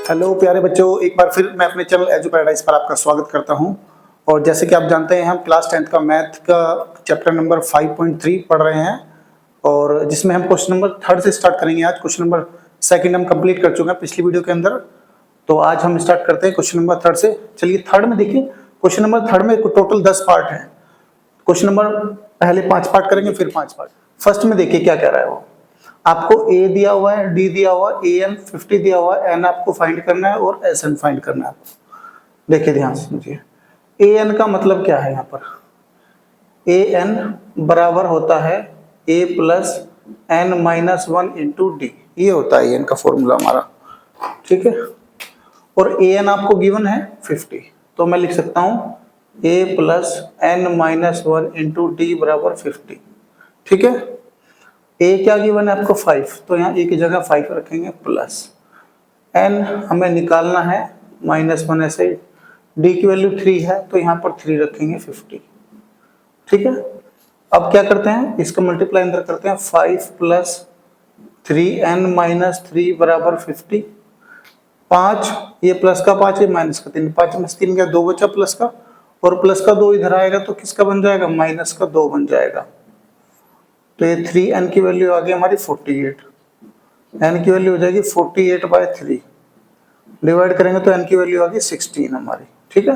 Hello प्यारे बच्चों, एक बार फिर मैं अपने चैनल एजू पैराडाइज पर आपका स्वागत करता हूं। और जैसे कि आप जानते हैं, हम क्लास 10th का मैथ का चैप्टर नंबर 5.3 पढ़ रहे हैं और जिसमें हम क्वेश्चन नंबर 3 से स्टार्ट करेंगे। आज क्वेश्चन नंबर 2 हम कंप्लीट कर चुके हैं पिछली वीडियो के अंदर, तो आज हम स्टार्ट करते हैं क्वेश्चन नंबर 3 से। चलिए थर्ड में देखिए, क्वेश्चन नंबर 3 में टोटल 10 पार्ट है। क्वेश्चन नंबर पहले 5 पार्ट करेंगे, फिर 5 पार्ट। फर्स्ट में देखिए क्या कह रहा है वो। आपको ए दिया हुआ है, डी दिया हुआ है, ए एन 50 दिया हुआ है, एन आपको फाइंड करना है और एस एन फाइंड करना है आपको। देखिए ध्यान से मुझे, ए एन का मतलब क्या है यहाँ पर। ए एन बराबर होता है A plus N minus 1 into D, ये होता है ए एन का फॉर्मूला हमारा, ठीक है। और ए एन आपको गिवन है 50, तो मैं लिख सकता हूँ A plus N minus 1 into D बराबर 50, ठीक है। ए क्या गिवन है आपको 5, तो यहाँ ए की जगह 5 रखेंगे प्लस एन हमें निकालना है -1 ऐसे। डी की वैल्यू 3 है तो यहाँ पर 3 रखेंगे 50, ठीक है। अब क्या करते हैं, इसको मल्टीप्लाई अंदर करते हैं। 5 प्लस 3n माइनस 3 बराबर 50। 5 ये प्लस का 5 है, माइनस का 3, 5 में 3 गया 2 बचा प्लस का, और प्लस का 2 इधर आएगा तो किसका बन जाएगा, माइनस का 2 बन जाएगा। तो ये 3n की वैल्यू आ गई हमारी 48, n की वैल्यू हो जाएगी 48/3, डिवाइड करेंगे तो n की वैल्यू आ गई 16 हमारी, ठीक है।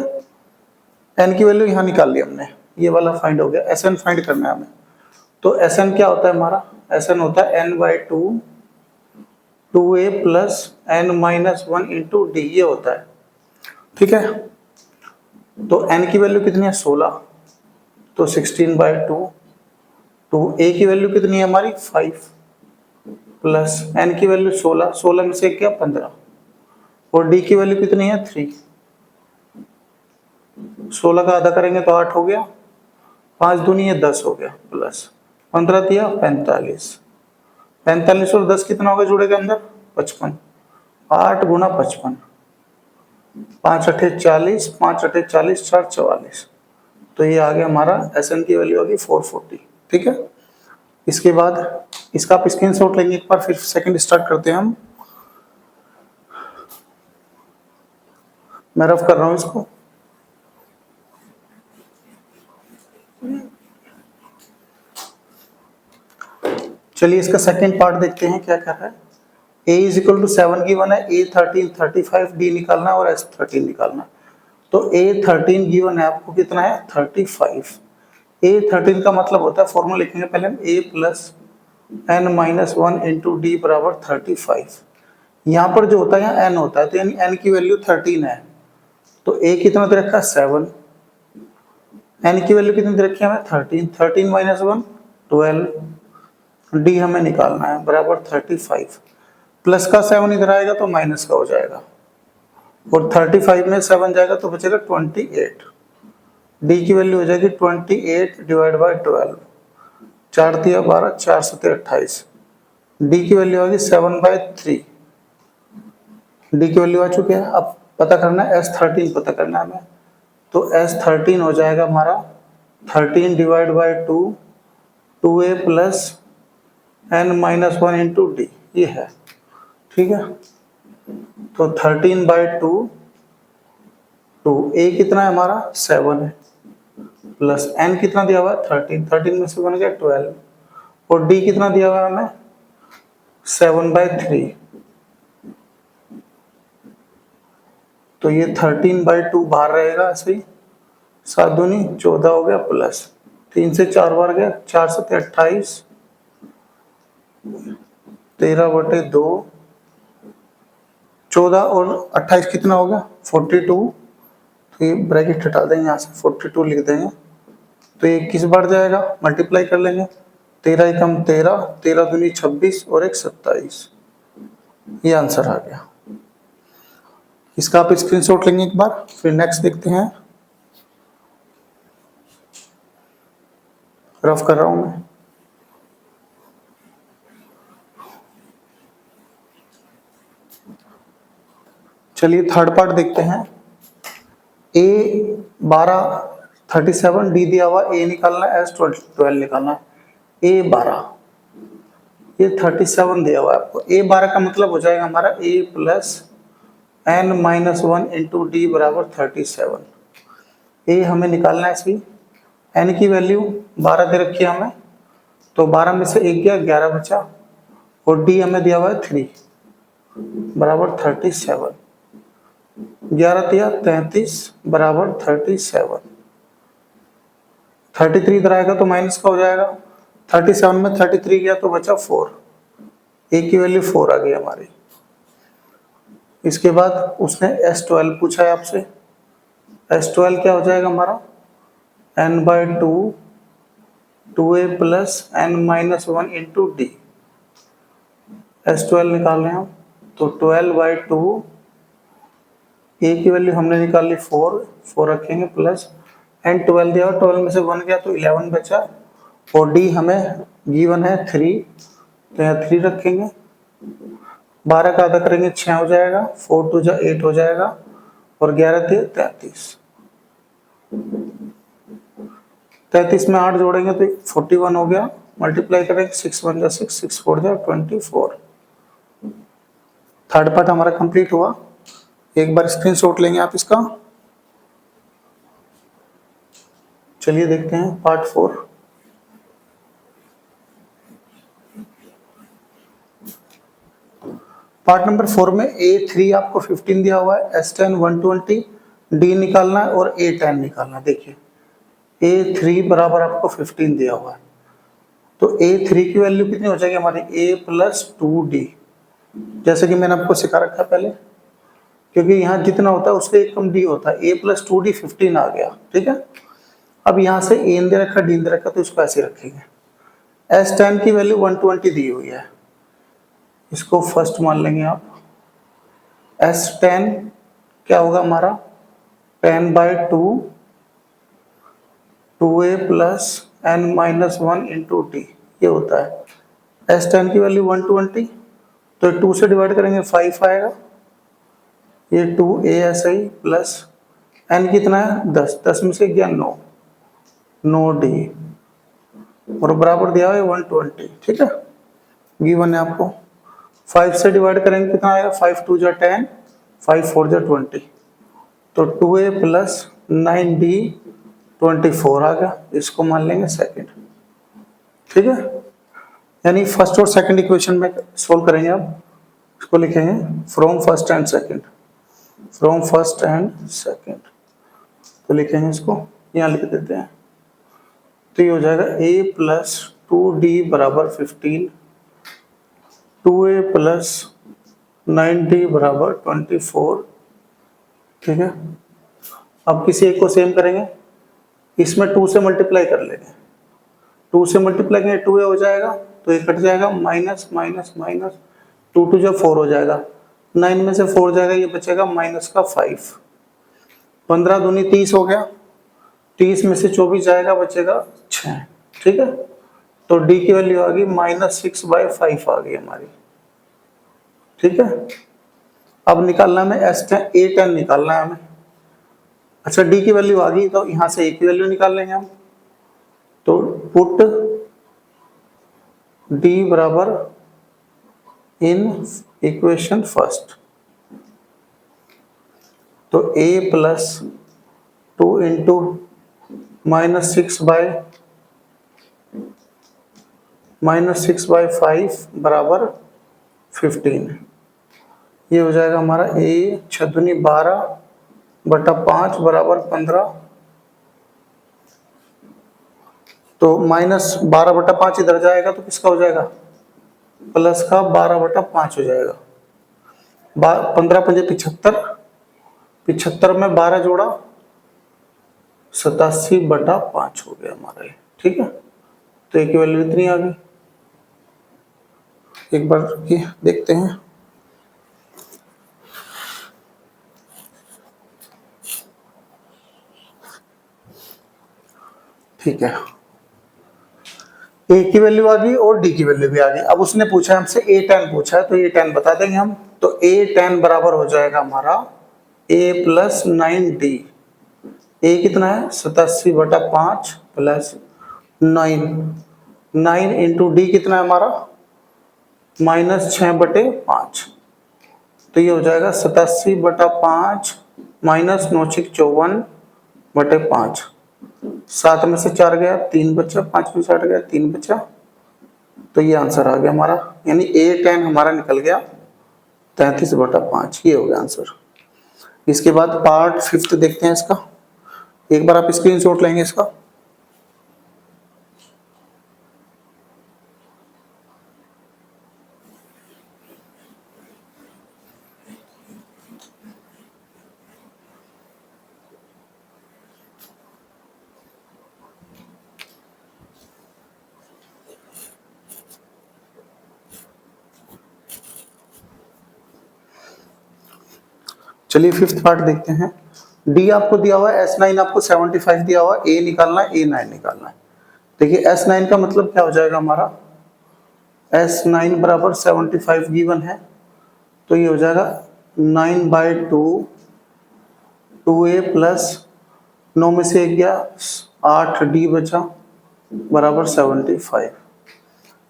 n की वैल्यू यहाँ निकाल ली हमने, ये वाला फाइंड हो गया। Sn फाइंड करना है हमें, तो Sn क्या होता है हमारा, Sn होता है n/2 2a plus n minus 1 into D, ये होता है, ठीक है। तो n की वैल्यू कितनी है 16, तो 16/2, तो a की वैल्यू कितनी है हमारी 5 प्लस n की वैल्यू 16, 16 में से क्या 15, और d की वैल्यू कितनी है 3। 16 का आधा करेंगे तो 8 हो गया, 5 दूनी है 10 हो गया, प्लस 15 दिया 45, 45 और 10 कितना होगा जुड़ेगा अंदर 55, 8 गुना 55, 5 अठे 40, 5 अठे 40, 4 44, तो ये आ गया हमारा Sn की वैल्यू आ गई 440, ठीक है। इसके बाद इसका आप स्क्रीनशॉट लेंगे एक बार, फिर सेकंड स्टार्ट करते हैं हम। मैं रफ कर रहा हूं इसको। चलिए इसका सेकंड पार्ट देखते हैं क्या कर रहा है। a is equal to 7 given है, a 13 35 d निकालना है और s 13 निकालना है। तो a 13 गिवन है आपको, कितना है 35। a 13 का मतलब होता है, फॉर्मूला लिखेंगे पहले हम, a plus n minus 1 into D बराबर 35। यहाँ पर जो होता है यहाँ n होता है, तो यानी n की वैल्यू 13 है, तो a कितना दे रखा है 7, n की वैल्यू कितनी दे रखी है हमें 13, 13 माइनस 1 12, डी हमें निकालना है बराबर 35। प्लस का 7 इधर आएगा तो माइनस का हो जाएगा, और 35 में 7 जाएगा तो बचेगा 28। डी की वैल्यू हो जाएगी 28 डिवाइड बाई 12, 4 दिया 12, 4 सत्ते 28। डी की वैल्यू आ गई 7/3, डी की वैल्यू आ चुकी है। अब पता करना है S13 पता करना है हमें, तो S13 हो जाएगा हमारा 13 divide by 2, 2a plus n minus 1 into D, ये है, ठीक है। तो 13/2, 2a कितना है हमारा 7 है, प्लस n कितना दिया हुआ है 13, 13 में से बन गया 12, और d कितना दिया हुआ है हमें 7/3, तो ये 13/2 बाहर रहेगा ऐसे ही, 7 दूनी 14 हो गया, प्लस 3 से 4 बार गया, 4 सत्ते 28, 13/2, 14 और 28 कितना हो गया 42, तो ये ब्रैकेट हटा देंगे यहाँ से, 42 लिख देंगे, तो ये किस बार जाएगा, मल्टीप्लाई कर लेंगे, 13 एकम 13, 13 दूनी 26 और 1 27, ये आंसर आ गया। इसका आप स्क्रीनशॉट लेंगे एक बार, फिर नेक्स्ट देखते हैं। रफ कर रहा हूं मैं। चलिए थर्ड पार्ट देखते हैं। a 12 37, d दिया हुआ, a निकालना है, s 12 निकालना है। a 12 ये 37 दिया हुआ है आपको, a 12 का मतलब हो जाएगा हमारा a plus n minus one into D बराबर 37। ए हमें निकालना है, इसकी n की वैल्यू 12 दे रखी है हमें, तो 12 में से 1 गया, 11 बचा, और डी हमें दिया हुआ है 3 बराबर 37। 11 दिया 33 बराबर 37। 33 इधर आएगा तो माइनस का हो जाएगा, 37 में 33 गया तो बचा 4, ए की वैल्यू 4 आ गई हमारी। इसके बाद उसने S12 पूछा है आपसे। S12 क्या हो जाएगा हमारा, n/2 2a plus n minus one into D. S12 निकाल रहे हैं हम, तो 12/2, ए की वैल्यू हमने निकाल ली 4 रखेंगे, प्लस n 12 दिया, 12 में से 1 गया तो 11 बचा, और डी हमें गिवन है 3, तो यहाँ 3 रखेंगे। 12 का आधा करेंगे 6 हो जाएगा, 4 2 जा 8 हो जाएगा, और 11 थे 33। 33 में 8 जोड़ेंगे तो 41 हो गया, मल्टीप्लाई करेंगे 6 1 जा 6, 6 4 जा 24। थर्ड पार्ट हमारा कंप्लीट हुआ। एक बार स्क्रीनशॉट लेंगे आप इसका। चलिए देखते हैं पार्ट 4। पार्ट नंबर 4 में A3 आपको 15 दिया हुआ है, S10 120, D निकालना है और A10 निकालना है। देखिए A3 बराबर आपको 15 दिया हुआ है, तो A3 की वैल्यू कितनी हो जाएगी हमारी, A प्लस 2D, जैसे कि मैंने आपको सिखा रखा है पहले, क्योंकि यहाँ जितना होता है उससे एक कम D होता है। A प्लस 2D 15 आ गया, ठीक है। अब यहाँ से A दे रखा, D दे रखा, तो इसको ऐसे रखेंगे। S10 की वैल्यू 120 दी हुई है, इसको फर्स्ट मान लेंगे आप। S10 क्या होगा हमारा, 10/2 2a plus n minus one into D, ये होता है। S10 की वैल्यू 120, तो 2 से डिवाइड करेंगे 5 आएगा, ये 2a ऐसा ही, प्लस n कितना है 10, 10 में से गया 9 डी, और बराबर दिया है 120, ठीक है, गिवन है आपको। 5 से डिवाइड करेंगे कितना आएगा, 5 2 जा 10, 5 4 जा 20, तो 2a प्लस 9d 24 आ गया, इसको मान लेंगे सेकंड, ठीक है। यानी फर्स्ट और सेकंड इक्वेशन में सोल्व करेंगे अब। इसको लिखेंगे from first and second, from first and second, तो लिखेंगे इसको, यहाँ लिख देते हैं। तो ये हो जाएगा a प्लस 2d बराबर 15, 2a प्लस 9d बराबर 24, ठीक है। अब किसी एक को सेम करेंगे, इसमें 2 से मल्टीप्लाई कर लेंगे, 2 से मल्टीप्लाई करेंगे 2a हो जाएगा, तो ये कट जाएगा, माइनस माइनस माइनस, 2 2 जो 4 हो जाएगा, 9 में से 4 जाएगा, ये बचेगा माइनस का 5, 15 दूनी 30 हो गया, 30 में से 24 जाएगा, बचेगा 6, ठीक है। तो d की वैल्यू आ गई -6/5 आ गई हमारी, ठीक है। अब निकालना है हमें A10 निकालना है हमें। अच्छा, d की वैल्यू आ गई, तो यहाँ से a की वैल्यू निकाल लेंगे हम, तो पुट d बराबर इन इक्वेशन फर्स्ट, तो a प्लस 2 इंटू -6/5 बराबर 15, ये हो जाएगा हमारा a 6 दूनी 12/5 बराबर 15, तो -12/5 इधर जाएगा तो किसका हो जाएगा, प्लस का 12/5 हो जाएगा। 15 पंजे 75, 75 में 12 जोड़ा 87/5 हो गया हमारा ये, ठीक है। तो एक वैल्यू इतनी आ गई। एक बार ये देखते हैं, ठीक है, ए की वैल्यू आ गई और डी की वैल्यू भी आ गई। अब उसने पूछा है हमसे A10 पूछा है, तो A10 बता देंगे हम। तो A10 बराबर हो जाएगा हमारा a प्लस 9d, a कितना है 87/5 प्लस 9 इंटू डी कितना है हमारा -6/5, तो ये हो जाएगा 87/5 माइनस 9×54/5। 7 में से 4 गया 3 बचा, 5 में से 8 गया 3 बचा, तो ये आंसर आ गया हमारा, यानी A10 हमारा निकल गया 33/5। ये हो गया आंसर। इसके बाद पार्ट 5 देखते हैं इसका। एक बार आप स्क्रीनशॉट लेंगे इसका। चलिए 5th पार्ट देखते हैं। डी आपको दिया हुआ है, S9 आपको 75 दिया हुआ है, A निकालना है, A9 निकालना है। देखिए S9 का मतलब क्या हो जाएगा हमारा, S9 बराबर 75 गिवन है, तो ये हो जाएगा 9/2 2A प्लस 9 में से 1 गया 8D बचा बराबर 75।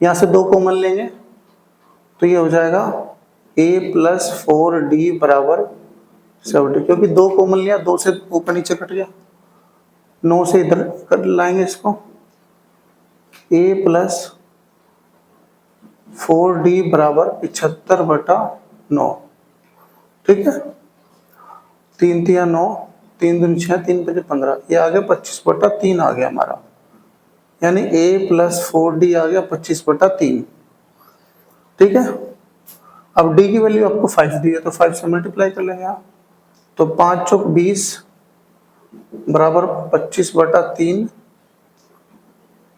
यहाँ से 2 कॉमन लेंगे तो ये हो जाएगा A प्लस 4D बराबर 70, क्योंकि 2 कॉमन लिया, 2 से ऊपर नीचे कट गया, 9 से इधर कर लाएंगे इसको, A प्लस 4D बराबर 75/9। ठीक है, 3 तिया 9, 3 दूनी 6, 3 5 15, ये आ गया 25/3 आ गया हमारा, यानी A प्लस 4D आ गया 25/3। ठीक है, अब D की वैल्यू आपको 5 दी है, तो 5 से मल्टीप्लाई कर लेंगे आप, तो 5 चौक 20 बराबर 25/3,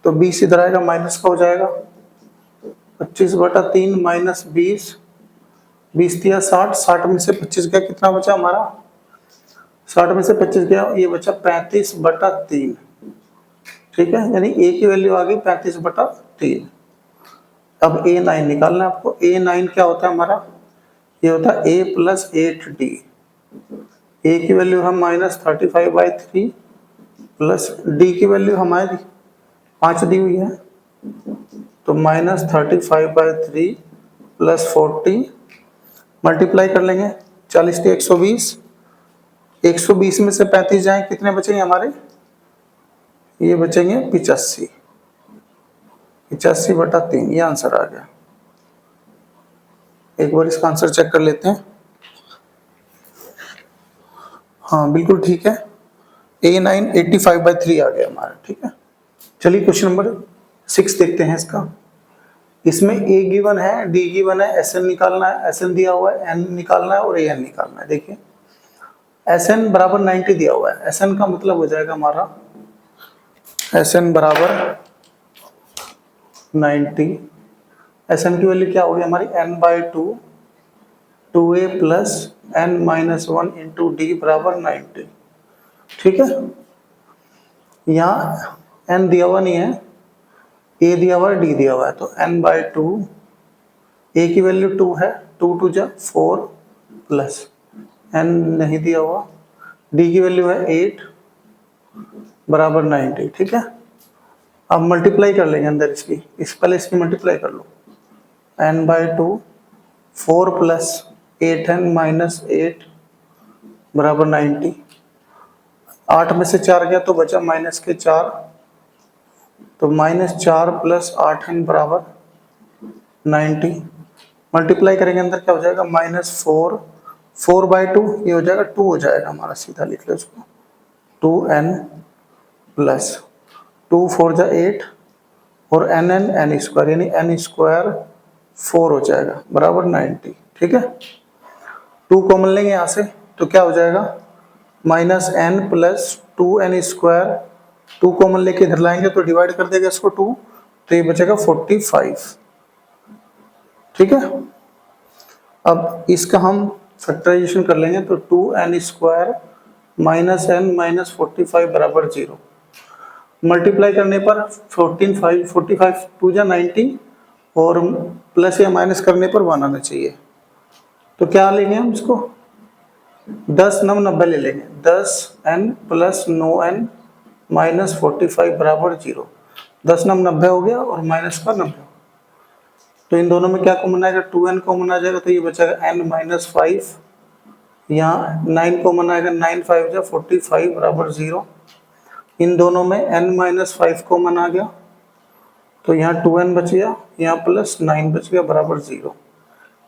तो 20 इधर आएगा माइनस का हो जाएगा, 25/3 माइनस 20, 20 दिया 60, 60 में से 25 गया, कितना बचा हमारा, 60 में से 25 गया, ये बचा 35/3। ठीक है, यानी A की वैल्यू आ गई 35/3। अब A9 निकालना है आपको। A9 क्या होता है हमारा, ये होता है A प्लस 8D। A की वैल्यू हम -35/3 प्लस D की वैल्यू हमारी 5 दी हुई है, तो -35/3 प्लस 40, मल्टीप्लाई कर लेंगे, 40 के 120, 120 में से 35 जाए कितने बचेंगे हमारे, ये बचेंगे 85, 85/3, ये आंसर आ गया। एक बार इसका आंसर चेक कर लेते हैं। हाँ बिल्कुल ठीक है, A9 85/3 आ गया हमारा। ठीक है, चलिए क्वेश्चन नंबर 6 देखते हैं इसका। इसमें A गिवन है, D गिवन है, SN निकालना है, SN दिया हुआ है, N निकालना है और AN निकालना है। देखिए SN बराबर 90 दिया हुआ है, SN का मतलब हो जाएगा हमारा SN बराबर 90, SN की वैल्यू क्या होगी हमारी, n/2 2A plus n-1 into D बराबर 90। ठीक है, यहाँ n दिया हुआ नहीं है, A दिया हुआ है, D दिया हुआ है, तो n/2, A की वैल्यू 2 है, 2 2 जा 4 प्लस n नहीं दिया हुआ, D की वैल्यू है 8 बराबर 90। ठीक है, अब मल्टीप्लाई कर लेंगे अंदर इसकी, इस पहले इसकी मल्टीप्लाई कर लो, n/2 4 प्लस 8n माइनस 8 बराबर 90, 8 में से 4 गया तो बचा माइनस के 4, तो -4 प्लस 8n बराबर 90, मल्टीप्लाई करेंगे अंदर क्या हो जाएगा, -4, 4/2, ये हो जाएगा 2 हो जाएगा हमारा, सीधा लिख लो इसको, 2n प्लस 2 4 जा 8 और n स्क्वायर, यानी n स्क्वायर 4 हो जाएगा बराबर 90। ठीक है, 2 कॉमन लेंगे यहाँ से तो क्या हो जाएगा, -n plus 2n square, 2 common लेके इधर लाएंगे तो डिवाइड कर देगा इसको 2, तो ये बचेगा 45। ठीक है, अब इसका हम फैक्टराइजेशन कर लेंगे तो 2n square minus n minus 45 बराबर 0, मल्टीप्लाई करने पर 45 2 जा 90 और प्लस या माइनस करने पर 1 आना चाहिए, तो क्या लेंगे हम इसको, 10 9 90 ले लेंगे, 10n प्लस 9n माइनस 45 बराबर 0, 10 9 90 हो गया और माइनस का 90, तो इन दोनों में क्या कॉमन आएगा, 2n कॉमन आ जाएगा, तो ये बचेगा n-5। यहाँ 9 कॉमन आएगा, 9 5 जा 45 बराबर 0। इन दोनों में n-5 कॉमन आ गया, तो यहाँ 2n बच गया, यहाँ प्लस 9 बच गया बराबर 0।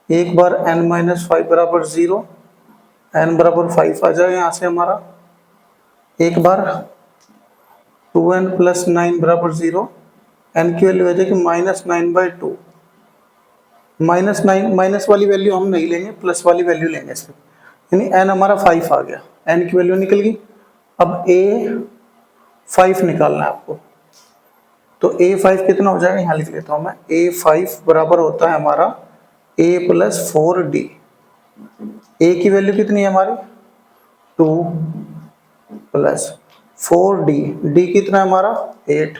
एक बार n-5 बराबर 0, n बराबर 5 आ जाएगा यहाँ से हमारा। एक बार 2n प्लस 9 बराबर 0, n की वैल्यू आ जाएगी -9/2। -9 माइनस वाली वैल्यू हम नहीं लेंगे, प्लस वाली वैल्यू लेंगे सिर्फ, यानी n हमारा 5 आ गया, n की वैल्यू निकल गई। अब a5 निकालना है आपको, तो a5 कितना हो जाएगा, यहाँ लिख लेता हूँ मैं। a5 बराबर होता है हमारा a + 4d। a की वैल्यू कितनी है हमारी, 2 + 4d, d कितना है हमारा 8,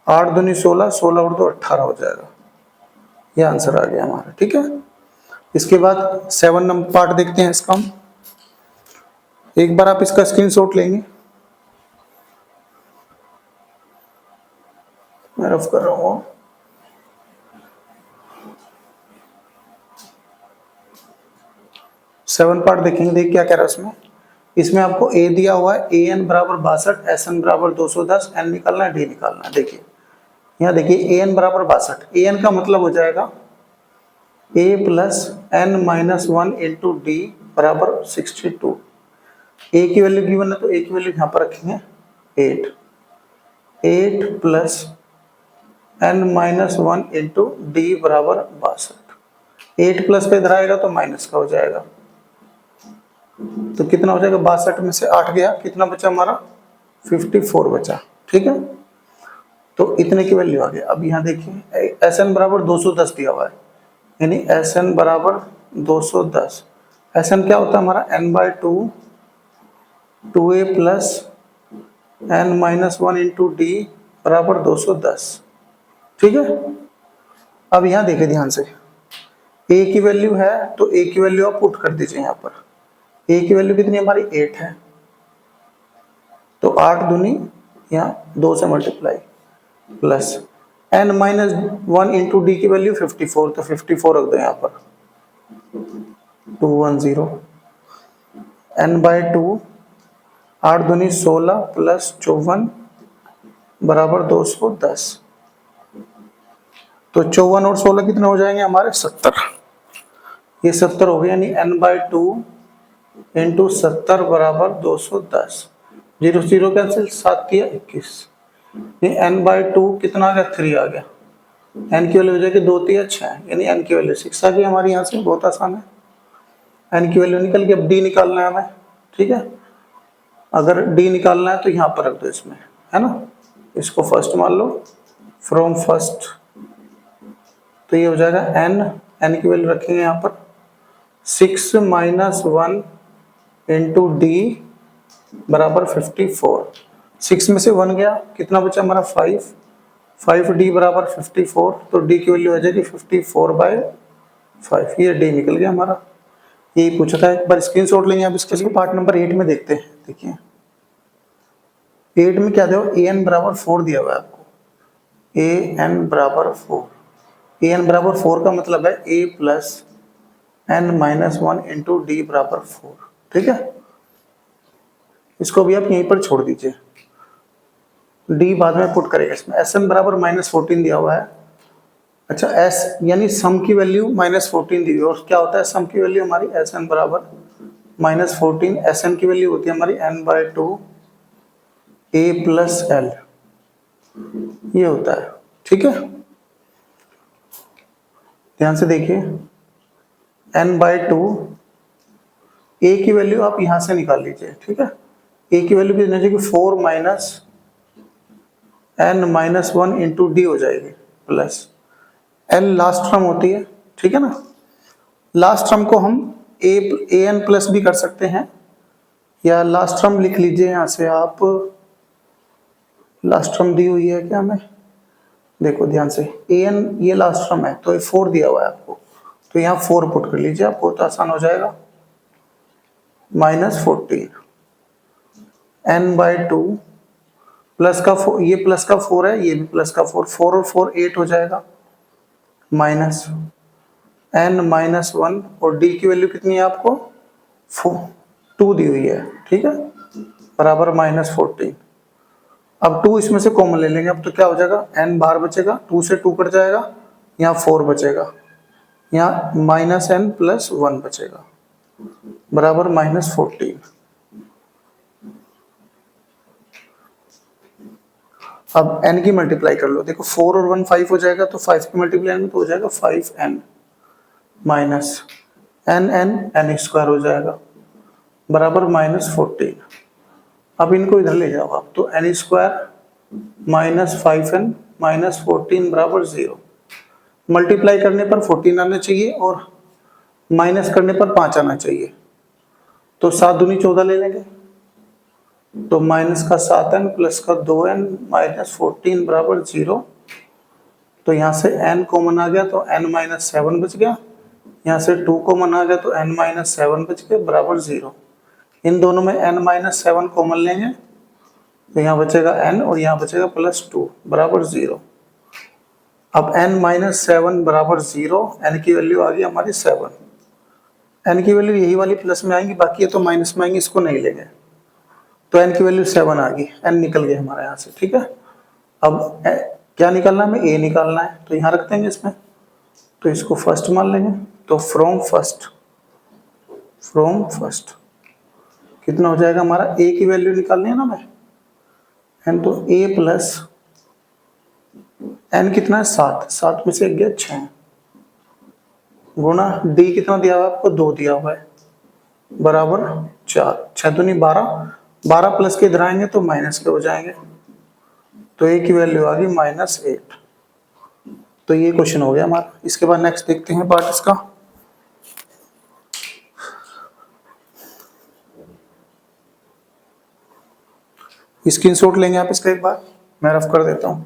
8 दूनी 16, 16 और 2 18 हो जाएगा। ये आंसर आ गया हमारा, ठीक है। इसके बाद 7 नंबर पार्ट देखते हैं इसका हम। एक बार आप इसका स्क्रीनशॉट लेंगे, मैं रफ कर रहा हूँ। सेवन पार्ट देखेंगे, देख क्या कह रहा है उसमें। इसमें आपको a दिया हुआ है, an बराबर 62, sn बराबर 210, n निकालना है, d निकालना है। देखिए यहाँ देखिए an बराबर 62, an का मतलब हो जाएगा a + n-1 इंटू डी बराबर 62। a की वैल्यू गिवन है, तो a की वैल्यू यहाँ पर रखेंगे 8, 8 + n-1 इंटू डी बराबर 62। 8 प्लस पे इधर आएगा तो माइनस का हो जाएगा, तो कितना हो जाएगा, 62 में से 8 गया, कितना बचा हमारा 54 बचा, ठीक है। तो इतने की वैल्यू आ गई। अब यहाँ देखिए Sn बराबर 210 दिया हुआ है, यानी Sn बराबर 210। Sn क्या होता है हमारा, n/2 2a + n-1 into D बराबर 210, ठीक है। अब यहाँ देखिए ध्यान से, a की वैल्यू है तो a की वैल्यू आप पुट कर दीजिए यहाँ पर। a की वैल्यू कितनी हमारी 8 है, तो 8 दूनी यहाँ 2 से multiply plus n-1 into D की वैल्यू 54, तो 54 रख दो यहाँ पर, 210। n/2 8 दूनी 16 प्लस 54 बराबर 210, तो 54 और 16 कितने हो जाएंगे हमारे 70। ये 70 हो गया, यानी n/2 इंटू 70 बराबर 210। 0 0 कैंसिल, 7 या 21, ये n/2 कितना आ गया, 3 आ गया। n की वैल्यू हो जाएगी 2 3 6, यानी n की वैल्यू 6 आ गई हमारी। यहाँ से बहुत आसान है, n की वैल्यू निकल गई। अब d निकालना है हमें, ठीक है। अगर d निकालना है तो यहाँ पर रख दो इसमें, है ना। इसको फर्स्ट मान लो, फ्रॉम फर्स्ट, तो ये हो जाएगा n की वैल्यू रखेंगे यहाँ पर 6 - 1 इंटू डी बराबर 54। 6 में से 1 गया, कितना बचा हमारा 5, 5d बराबर 54, तो d की वैल्यू आ जाएगी 54/5। ये d निकल गया हमारा, यही पूछा था। एक बार स्क्रीनशॉट लेंगे आप इसके। पार्ट नंबर 8 में देखते हैं। देखिए 8 में क्या दिया, an बराबर 4 दिया हुआ है आपको, an बराबर 4। an बराबर 4 का मतलब है a + n-1 इंटू डी बराबर 4, ठीक है। इसको भी आप यहीं पर छोड़ दीजिए, d बाद में पुट करेगा इसमें। Sn बराबर -14 दिया हुआ है। अच्छा s यानी सम की वैल्यू -14 दी हुई है, और क्या होता है सम की वैल्यू हमारी, Sn बराबर -14, Sn की वैल्यू होती है हमारी n/2 a + l, ये होता है, ठीक है। ध्यान से देखिए, n/2 a की वैल्यू आप यहां से निकाल लीजिए, ठीक है। a की वैल्यू कितनी हो जाएगी, 4 - n-1 इंटू डी हो जाएगी, प्लस l लास्ट टर्म होती है, ठीक है ना। लास्ट टर्म को हम an प्लस भी कर सकते हैं, या लास्ट टर्म लिख लीजिए यहाँ से आप। लास्ट टर्म दी हुई है क्या हमें, देखो ध्यान से, an ये लास्ट टर्म है, तो ये 4 दिया हुआ है आपको, तो यहाँ 4 पुट कर लीजिए, आपको तो आसान हो जाएगा। -14 n/2 प्लस का 4, ये प्लस का 4 है, ये भी प्लस का 4, 4 और 4 8 हो जाएगा, माइनस n माइनस 1 और d की वैल्यू कितनी है आपको 2 दी हुई है, ठीक है, बराबर -14। अब 2 इसमें से कॉमन ले लेंगे, अब तो क्या हो जाएगा n बाहर बचेगा, 2 से 2 कट जाएगा, यहाँ 4 बचेगा, यहाँ -n प्लस 1 बचेगा बराबर -14। अब n की मल्टीप्लाई कर लो, देखो 4 और 1 5 हो जाएगा, तो 5 की मल्टीप्लाई में तो हो जाएगा 5n माइनस n स्क्वायर हो जाएगा बराबर -14। अब इनको इधर ले जाओ आप, तो n square minus 5n minus 14 बराबर 0। मल्टीप्लाई करने पर 14 आना चाहिए और माइनस करने पर 5 आना चाहिए, तो 7 दूनी 14 ले लेंगे, तो माइनस का 7n प्लस का 2n माइनस 14 बराबर 0। तो यहाँ से n कॉमन आ गया तो n माइनस 7 बच गया, यहाँ से 2 कॉमन आ गया तो n माइनस 7 बच गया बराबर 0। इन दोनों में n माइनस 7 कॉमन लेंगे तो यहाँ बचेगा n और यहाँ बचेगा +2 बराबर 0। अब n माइनस 7 बराबर 0, n की वैल्यू आ गई हमारी 7, n की वैल्यू यही वाली प्लस में आएंगी, बाकी ये तो माइनस में आएंगी, इसको नहीं लेंगे, तो n की वैल्यू 7 आ गई, n निकल गई हमारे यहाँ से, ठीक है। अब क्या निकालना है, हमें a निकालना है, तो यहाँ रख देंगे इसमें, तो इसको फर्स्ट मान लेंगे, तो फ्रॉम फर्स्ट कितना हो जाएगा हमारा, a की वैल्यू निकालनी है ना हमें, n, तो a प्लस n कितना है 7 में से एक गया 6 गुना d कितना दिया हुआ है आपको 2 दिया हुआ है बराबर 4, 6 दूनी 12 प्लस के इधर आएंगे तो माइनस के हो जाएंगे, तो a की वैल्यू आ गई -8। तो ये क्वेश्चन हो गया हमारा। इसके बाद नेक्स्ट देखते हैं पार्ट इसका। स्क्रीनशॉट लेंगे आप इसका, एक बार मैं रफ कर देता हूं।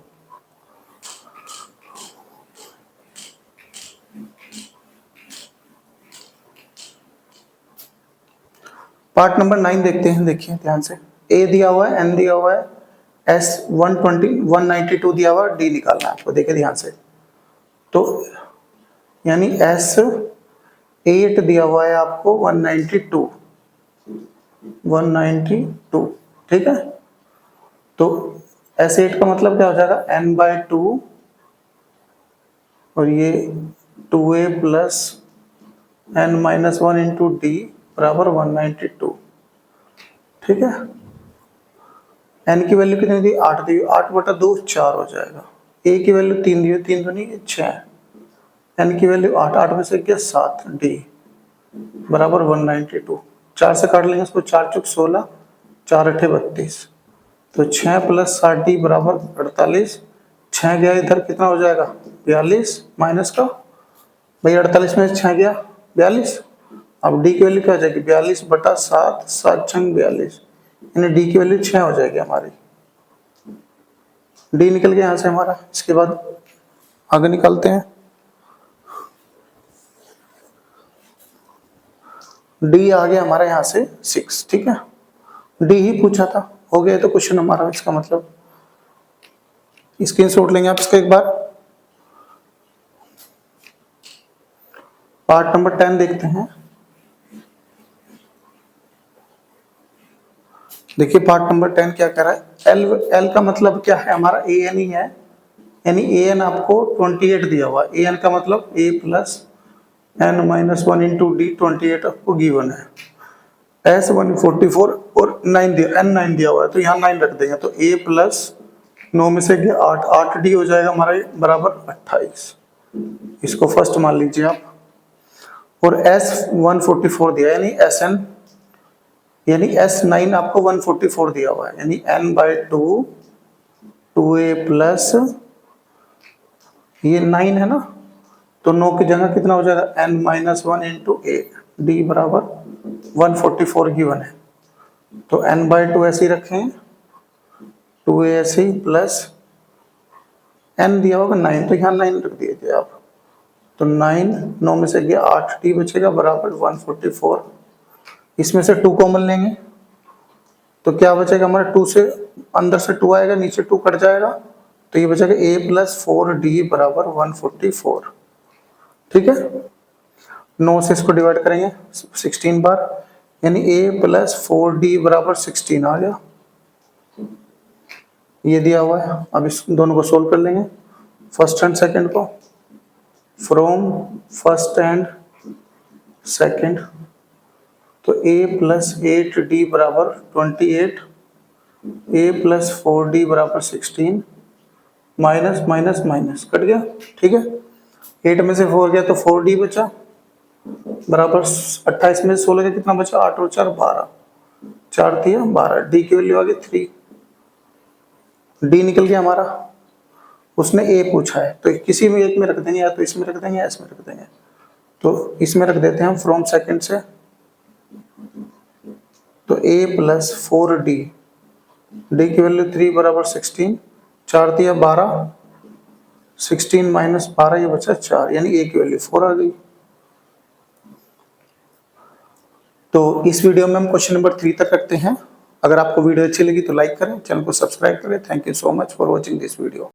पार्ट नंबर 9 देखते हैं, देखिए ध्यान से। a दिया हुआ है, n दिया हुआ है, s 192 दिया हुआ है, d निकालना है आपको, देखिए ध्यान से। तो यानी s 8 दिया हुआ है आपको 192, ठीक है। तो S8 का मतलब क्या हो जाएगा n/2 और ये 2a plus n-1 into D बराबर 192, ठीक है। n की वैल्यू कितनी दी 8 दी, 8/2 4 हो जाएगा। a की वैल्यू 3 दी, 3 दूनी 6, n की वैल्यू 8 में से गया 7, d बराबर 192। 4 से काट लेंगे इसको, 4 चुक 16, 4 अठे 32, तो 6 प्लस 7d बराबर 48। 6 गया इधर कितना हो जाएगा 42 माइनस का, भाई 48 में 6 गया 42। अब d की वैल्यू क्या हो जाएगी 42/7, 7 छंग 42, यानी d की वैल्यू 6 हो जाएगी हमारी। d निकल गया यहाँ से हमारा। इसके बाद आगे निकालते हैं। d आ गया हमारा यहाँ से 6, ठीक है। d ही पूछा था, हो गया तो क्वेश्चन हमारा, इसका मतलब स्क्रीनशॉट लेंगे आप इसका एक बार। पार्ट नंबर 10 देखते हैं। देखिए पार्ट नंबर 10 क्या कर रहा है, L का मतलब क्या है हमारा an ही है, यानी an आपको 28 दिया हुआ है। an का मतलब a plus n-1 into D, 28 आपको गिवन है। s 144 और 9 दिया, n9 दिया हुआ है, तो यहाँ 9 रख देंगे, तो a प्लस 9 में से गया 8, 8d हो जाएगा हमारा बराबर 28। इसको फर्स्ट मान लीजिए आप। और s 144 दिया, यानी sn, यानी s9 आपको 144 दिया हुआ है, यानी n/2 2a प्लस ये 9 है ना, तो 9 की जगह कितना हो जाएगा n-1 इंटू a, d बराबर 144 गिवन है, तो n/2 ऐसे ही रखें, 2a ऐसे ही प्लस n दिया होगा 9, तो यहाँ 9 रख दीजिए आप, तो 9 में से गया 8d बचेगा बराबर 144। इसमें से 2 कॉमन लेंगे तो क्या बचेगा हमारा, 2 से अंदर से 2 आएगा, नीचे 2 कट जाएगा, तो ये बचेगा a प्लस 4d बराबर 144। ठीक है। 9 से इसको डिवाइड करेंगे 16 बार, यानी a प्लस 4d बराबर 16 आ गया। ये दिया हुआ है। अब इस दोनों को सोल्व कर लेंगे, फर्स्ट एंड सेकंड को। फ्रॉम फर्स्ट एंड सेकंड, तो a प्लस 8d बराबर 28, a प्लस 4d बराबर 16, माइनस माइनस माइनस कट गया। ठीक है, 8 में से 4 गया तो 4d बचा, बराबर 28 में से 16 गया, कितना बचा? 8 और 4 12, 4 दिया 12, d की वैल्यू आ गई 3। डी निकल गया हमारा। उसने ए पूछा है तो किसी में एक में रख देंगे, या तो इसमें रख देंगे या इसमें रख देंगे। तो इसमें रख देते हैं हम फ्रॉम सेकंड से, तो ए प्लस 4d, डी की वैल्यू 3 बराबर 16, 4 दिया 12, 16 माइनस 12 ये बचा 4, यानी ए की वैल्यू 4 आ गई। तो इस वीडियो में हम क्वेश्चन नंबर 3 तक रखते हैं। अगर आपको वीडियो अच्छी लगी तो लाइक करें, चैनल को सब्सक्राइब करें। Thank you so much for watching this video.